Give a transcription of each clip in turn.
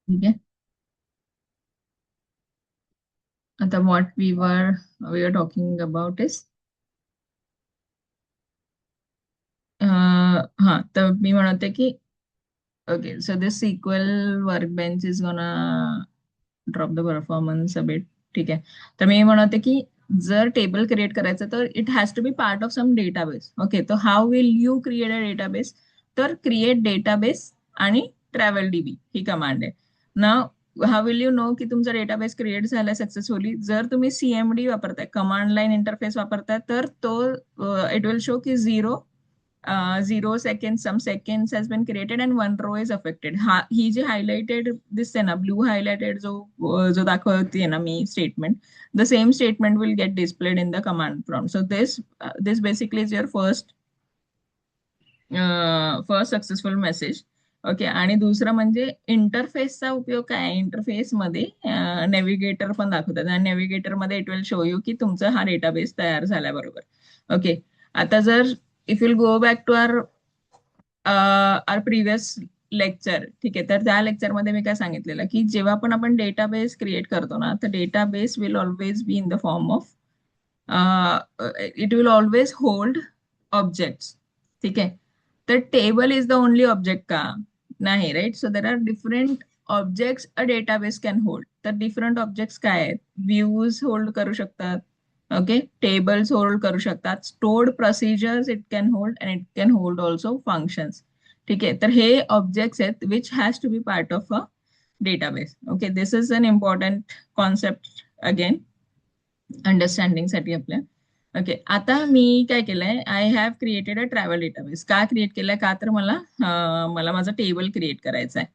ठीक आहे. आता what we are talking about is हा तर मी म्हणते की okay so this sequel work bench is gonna drop the performance a bit. ठीक आहे. तर मी म्हणते की जर टेबल क्रिएट करायचं तर it has to be part of some database. Okay, तर how will you create a database? तर क्रिएट डेटाबेस आणि ट्रॅव्हल डीबी ही कमांड आहे ना. हाऊ विल यू नो की तुमचा डेटाबेस क्रिएट झालाय सक्सेसफुली? जर तुम्ही सीएमडी वापरताय, कमांड लाईन इंटरफेस वापरताय, तर तो इट विल शो की 0 seconds, some seconds has been created and one row is affected. हा ही जी हायलाइटेड दिसते ना, ब्लू हायलाइटेड जो दाखवते ना मी statement, the same statement will get displayed in the command prompt. So this basically is your first successful message. Okay, आणि दुसरं म्हणजे इंटरफेसचा उपयोग काय आहे? इंटरफेसमध्ये नेव्हिगेटर पण दाखवतात आणि नेव्हिगेटर मध्ये इट विल शो यू की तुमचा हा डेटाबेस तयार झाल्याबरोबर. ओके, आता जर if will go back to our previous lecture, ठीक आहे, तर त्या लेक्चरमध्ये मी काय सांगितलेलं की जेव्हा पण आपण डेटाबेस क्रिएट करतो ना, तर database will always be in the form of it will always hold objects. ठीक आहे. तर table is the only object का? नाही, right. So there are different objects a database can hold. तर डिफरंट ऑब्जेक्ट्स काय आहेत? व्ह्यूज होल्ड करू शकतात. ओके, टेबल्स होल्ड करू शकतात. Stored procedures it can hold and it can hold also functions. ठीक आहे, तर हे ऑब्जेक्ट्स आहेत which has to be part of a database. Okay, this is an important concept again understanding साठी आपल्या. Okay, आता मी काय केलंय, I have created a travel database. का क्रिएट केलंय? का तर मला माझा टेबल क्रिएट करायचा आहे.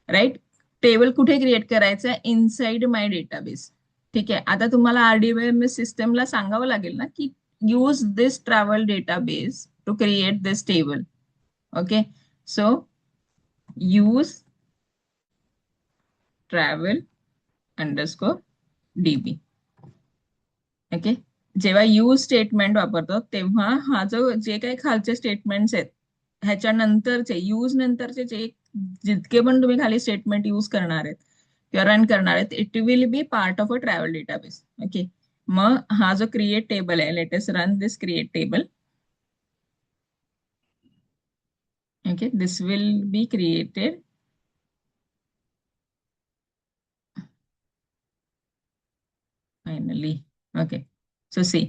राईट. टेबल कुठे क्रिएट करायचं आहे? इनसाइड माय डेटाबेस. ठीक आहे. आता तुम्हाला आरडीबीएमएस सिस्टमला सांगावं लागेल ना की use this travel database to create this table. Okay, so use travel underscore DB. Okay, जेव्हा यूज स्टेटमेंट वापरतो तेव्हा हा जो जे काही खालचे स्टेटमेंट्स आहेत ह्याच्यानंतरचे यूज नंतरचे जे जितके पण तुम्ही खाली स्टेटमेंट यूज करणार आहेत किंवा रन करणार आहेत, it will be part of a travel database. Okay, मग हा जो क्रिएट टेबल आहे, let's just run this create table. Okay, this will be created finally. Okay, so see.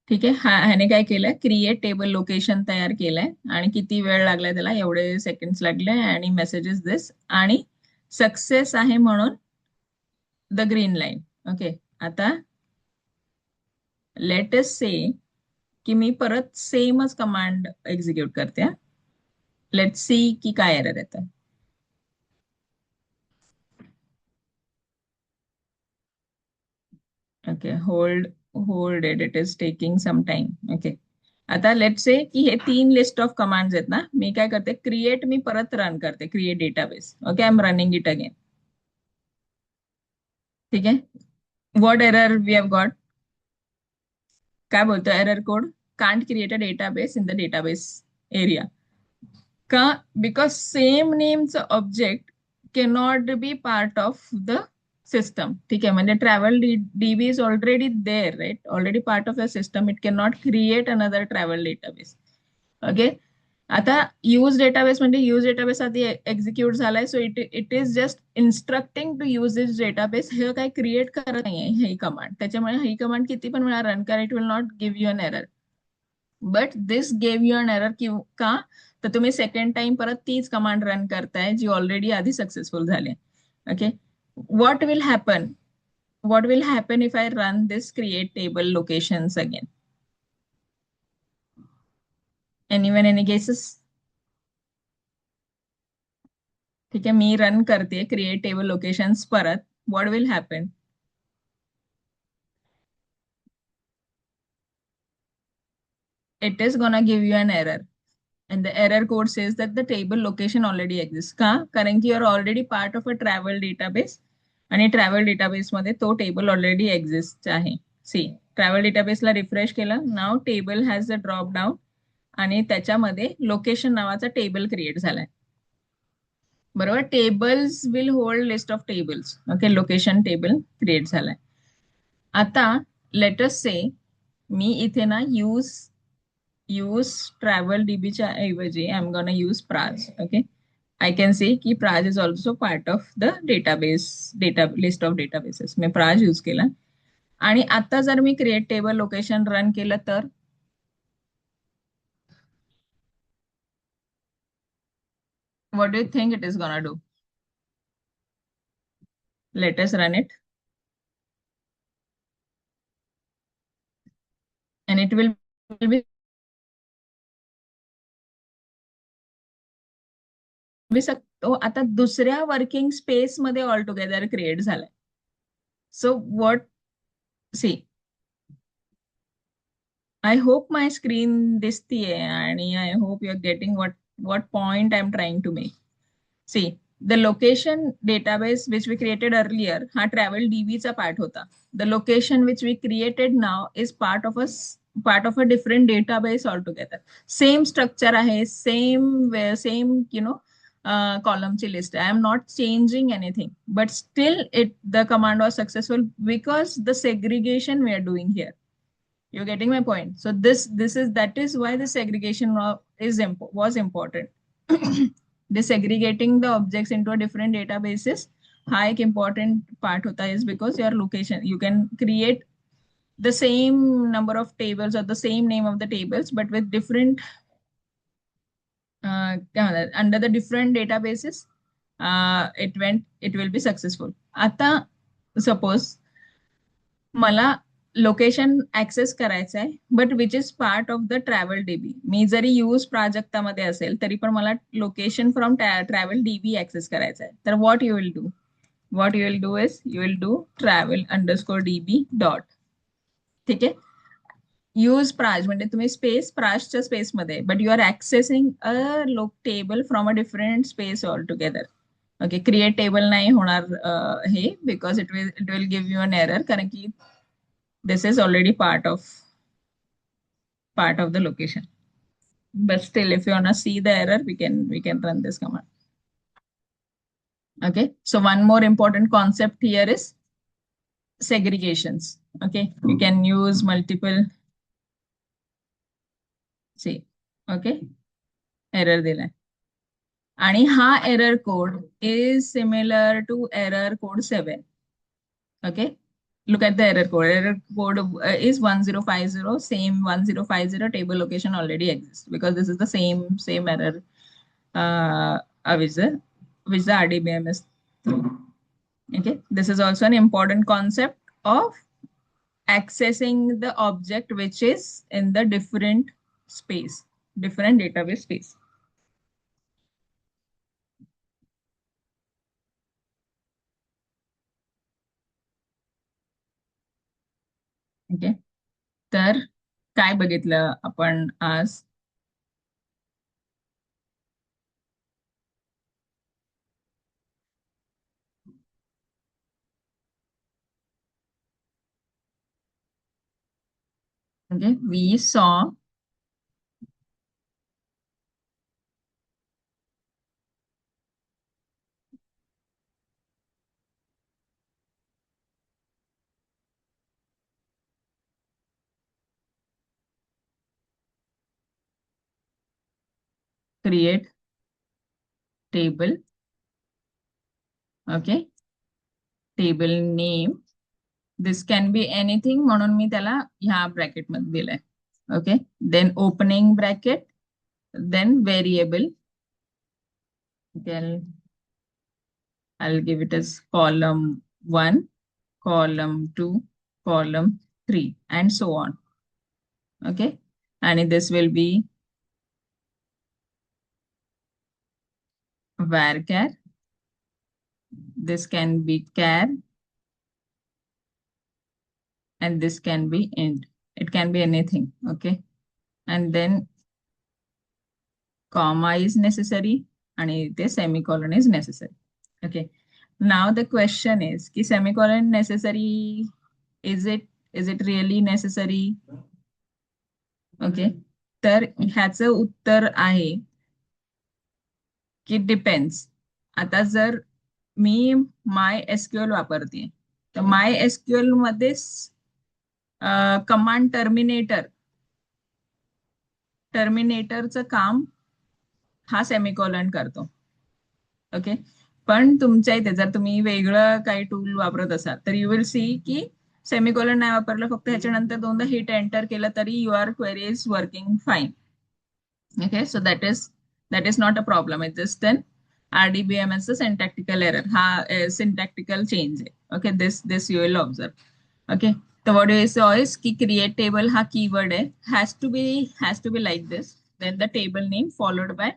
ठीक आहे, ह्याने काय केलंय? क्रिएट टेबल लोकेशन तयार केलंय आणि किती वेळ लागलाय त्याला? एवढे सेकंड्स लागले. आणि मेसेजेस दिस आणि सक्सेस आहे म्हणून द ग्रीन लाईन. ओके, आता लेटेस्ट से की मी परत सेमच कमांड एक्झिक्यूट करते. लेट सी की काय एरर येतं. Okay, hold hold it is taking some time. Okay, आता लेट से की हे 3 लिस्ट ऑफ कमांड्स आहेत ना, मी काय करते? क्रिएट मी परत रन करते, create database. Okay, I am running it again. ठीक आहे. What error we have got? काय बोलतो error code? Can't create a database in the database area. का? बिकॉज सेम नेमचं object cannot be part of the system. ठीक आहे, म्हणजे travel DB is already there, right, already part of the system. It can not create another travel database. Okay, आता use database म्हणजे use database आधी execute झालाय, so it it is just instructing to use this database. हे काही create करत नाहीये ही command. त्याच्यामुळे ही command किती पण वेळा रन करा, it will not give you an error. But this gave you an error का? तर तुम्ही सेकंड टाइम परत तीच कमांड रन करताय जी ऑलरेडी आधी सक्सेसफुल झाली. Okay, what will happen? What will happen if I run this create table locations again? Anyone, any guesses? ठीक आहे, मी रन करते क्रिएट टेबल लोकेशन्स परत. What will happen? It is gonna give you an error. And the error code says that the table location already exists. का? कारण की you're already part of a travel database आणि travel database मध्ये तो table already exist आहे. See, travel डेटाबेसला refresh केलं, नाव table has a drop down आणि त्याच्यामध्ये लोकेशन नावाचा टेबल क्रिएट झालाय. बरोबर. Tables will hold list of tables. Okay, location table create झालाय. आता लेटस से मी इथे ना यूज ट्रॅव्हल डीबीच्या ऐवजी I am gonna use Praj. Okay, I can say की Praj is also part of the database, data list of databases. मी Praj use केला. आणि आता जर मी क्रिएट टेबल लोकेशन रन केलं तर what do you think it is gonna do? Let us run it and it will be तो आता दुसऱ्या वर्किंग स्पेस मध्ये ऑल टुगेदर क्रिएट झालाय. So what, see, I hope my screen दिसतीये आणि I hope you are getting what point I'm trying to make. See, the location database which we created earlier हा travel DB चा part होता. The location which we created now is part of a different database altogether. Same structure आहे, same column ची list. I am not changing anything, but still the command was successful because the segregation we are doing here. You're getting my point. So that is why the segregation was important. Desegregating the objects into a different databases हा एक important part होता is because your location you can create the same number of tables or the same name of the tables but with different under the different databases. It will be successful. आता suppose मला location access करायचं आहे but which is part of the travel DB. मी जरी use प्राजक्तामध्ये असेल तरी पण मला location from travel DB access करायचं आहे. तर what you will do is you will do travel underscore DB dot. ठीक आहे. यूज प्राज म्हणजे तुम्ही स्पेस प्राजच्या स्पेसमध्ये but you are accessing a table from a different space all together. Okay, create table नाही होणार हे because it will give you an error कारण की this is already part of the location. But still, if you wanna see the error, we can run this command. Okay. So one more important concept here is segregations. Okay, you can use multiple. See, okay, error दिलाय. आणि हा error code is similar to error code 7. Okay, look at the error code. Error code is 1050. Same 1050 table location already exists because this is the same error which the RDBM is through. Okay, this is also an important concept of accessing the object which is in the different space, different database space. Okay, तर काय बघितलं आपण आज? Okay, we saw create table. Okay, table name. This can be anything म्हणून मी त्याला ह्या bracket मध्ये दिलंय. Okay, then opening bracket, then variable. I'll give it as column 1, column 2, column 3, and so on. Okay, and this will be varchar. This can be char, and this can be int. It can be anything. Okay, and then comma is necessary, and the semicolon is necessary. Okay, now the question is, ki semicolon necessary? Is it really necessary? Okay, तर ह्याचं उत्तर आहे की depends. आता जर मी माय SQL वापरते, तर माय SQL मध्येच कमांड टर्मिनेटरचं काम हा सेमिकोलन करतो. ओके. पण तुमच्या इथे जर तुम्ही वेगळं काही टूल वापरत असाल तर यू विल सी की सेमिकोलन नाही वापरलं, फक्त ह्याच्यानंतर दोनदा हिट एंटर केलं तरी your query is working fine. Okay. So that is not a problem. It just an RDBMS syntactical error. हा syntactical change आहे. ओके. This you will observe. Okay. तर व्हॉट यू सॉ इज की create table हा keyword आहे. Has to be like this. Then the table name followed by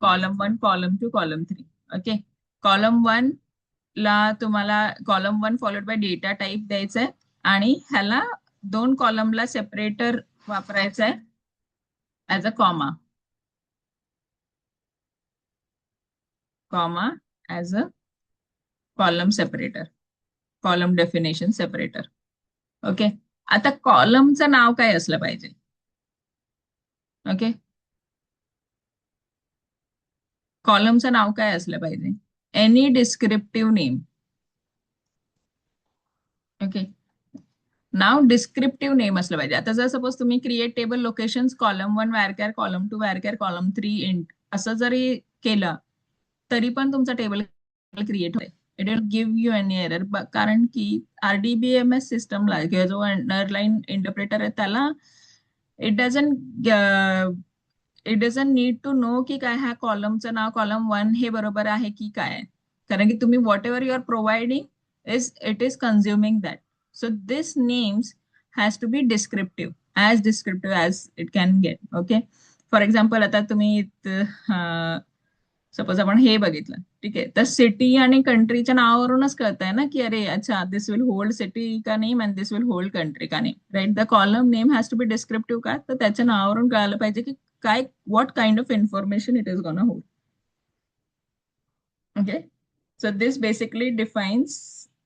column 1, column 2, column 3. Okay. column 1 ला तुम्हाला column 1 followed by data type द्यायचं आहे आणि ह्याला दोन कॉलमला सेपरेटर वापरायचं आहे as a comma as a column separator, column definition separator. Okay. आता कॉलमचं नाव काय असलं पाहिजे? ओके. कॉलमचं नाव काय असलं पाहिजे? Any descriptive name. ओके. नाव डिस्क्रिप्टिव्ह नेम असलं पाहिजे. आता जर सपोज तुम्ही create table locations column 1 वॅरकॅर, column 2 वॅरकॅर, column 3 int असं जरी केलं तरी पण तुमचा टेबल क्रिएट होईल. It will give you any error, कारण की RDBMS सिस्टमला किंवा जो अंडरलाईन इंटरप्रेटर आहे त्याला it doesn't it doesn't need to know की काय ह्या कॉलमचं नाव column 1 हे बरोबर आहे की काय. कारण की तुम्ही whatever you are providing it is consuming that. So this names has to be descriptive as it can get. Okay. For example आता तुम्ही सपोज आपण हे बघितलं, ठीक आहे, तर सिटी आणि कंट्रीच्या नावावरूनच कळतंय ना की अरे अच्छा दिस विल होल्ड सिटी का name and this will hold country का name, right. The column name has to be descriptive का, तर त्याच्या नावावरून कळायला पाहिजे की काय what kind of information it is gonna hold. Okay. So this basically defines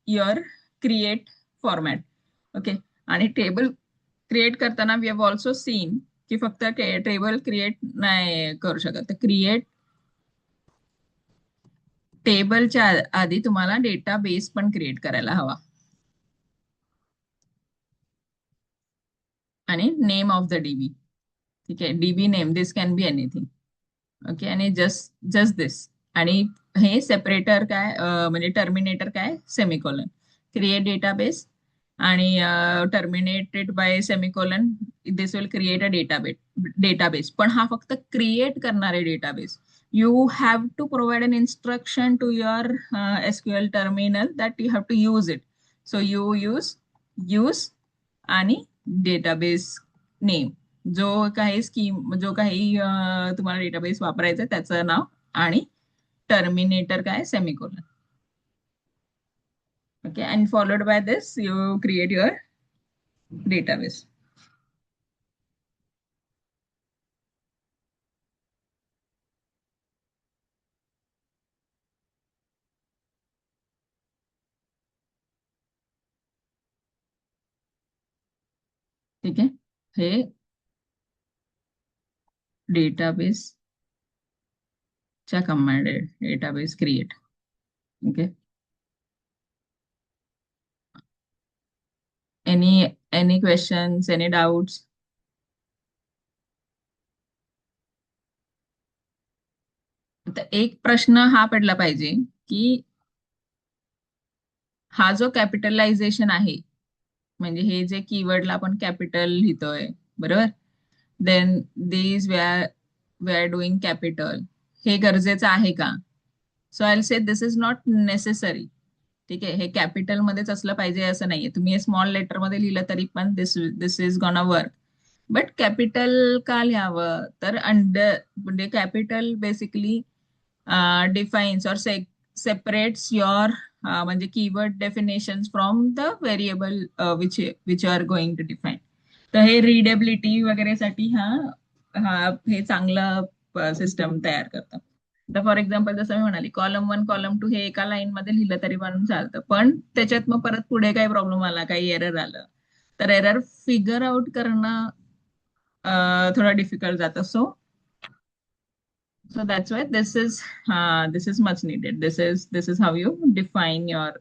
your create format. Okay. आणि टेबल क्रिएट करताना वी हॅव ऑल्सो सीन की फक्त टेबल क्रिएट नाही करू शकत, तर क्रिएट टेबलच्या आधी तुम्हाला डेटा बेस पण क्रिएट करायला हवा. आणि नेम ऑफ द डीबी. ठीक आहे. DB name this can be anything. Okay. आणि जस्ट जस्ट दिस. आणि हे सेपरेटर काय म्हणजे टर्मिनेटर काय, सेमिकोलन. क्रिएट डेटाबेस आणि terminated by semicolon this will create a database. पण हा फक्त क्रिएट करणारे database. You have to provide an instruction to your SQL terminal that you have to use it. So you use आणि database name, जो काही तुम्हाला database वापरायचं आहे त्याचं नाव आणि टर्मिनेटर काय, semicolon. Okay. And followed by this you create your database. ठीक आहे. हे डेटाबेसच्या कमांड आहे, database create. Okay. Any any questions, any doubts? तर एक प्रश्न हा पडला पाहिजे की हा जो कॅपिटलायझेशन आहे, म्हणजे हे जे कीवर्डला आपण कॅपिटल लिहितोय, बरोबर, then these they are doing capital, हे गरजेचं आहे का? So I will say this is not necessary. ठीक आहे. हे कॅपिटल मध्येच असलं पाहिजे असं नाहीये. तुम्ही हे स्मॉल लेटर मध्ये लिहिलं तरी पण this this is gonna work. But capital का लिहावं? तर म्हणजे capital basically defines or separates your म्हणजे keyword definition from the variable which you are going to define. तर हे रिडेबिलिटी वगैरे साठी हा हा हे चांगलं सिस्टम तयार करतं. तर फॉर एक्झाम्पल जसं मी म्हणाली column 1 column 2 हे एका लाईन मध्ये लिहिलं तरी पण चालतं, पण त्याच्यात मग परत पुढे काही प्रॉब्लेम आला, काही एरर आलं तर एरर फिगर आउट करणं थोडं डिफिकल्ट जातं. So So that's why this is much needed. This is how you define your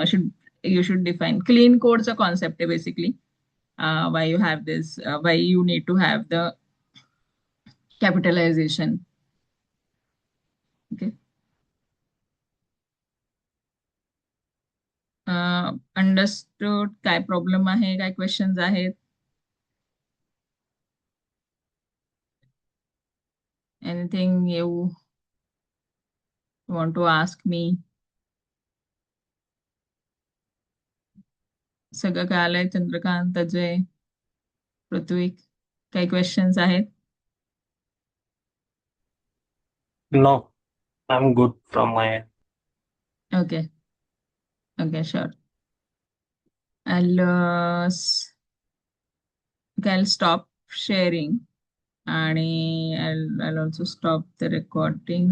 should you should define clean code's a concept basically. Why you have this? Why you need to have the capitalization? Okay. Understood. काय problem आहे, काय questions आहेत? Anything you want to ask me? सगळं कळालंय? चंद्रकांत, अजय, पृथ्वी, काही questions आहेत? No, I'm good from my end. Okay. Okay, sure. I'll okay, I'll stop sharing आणि I'll also stop the recording.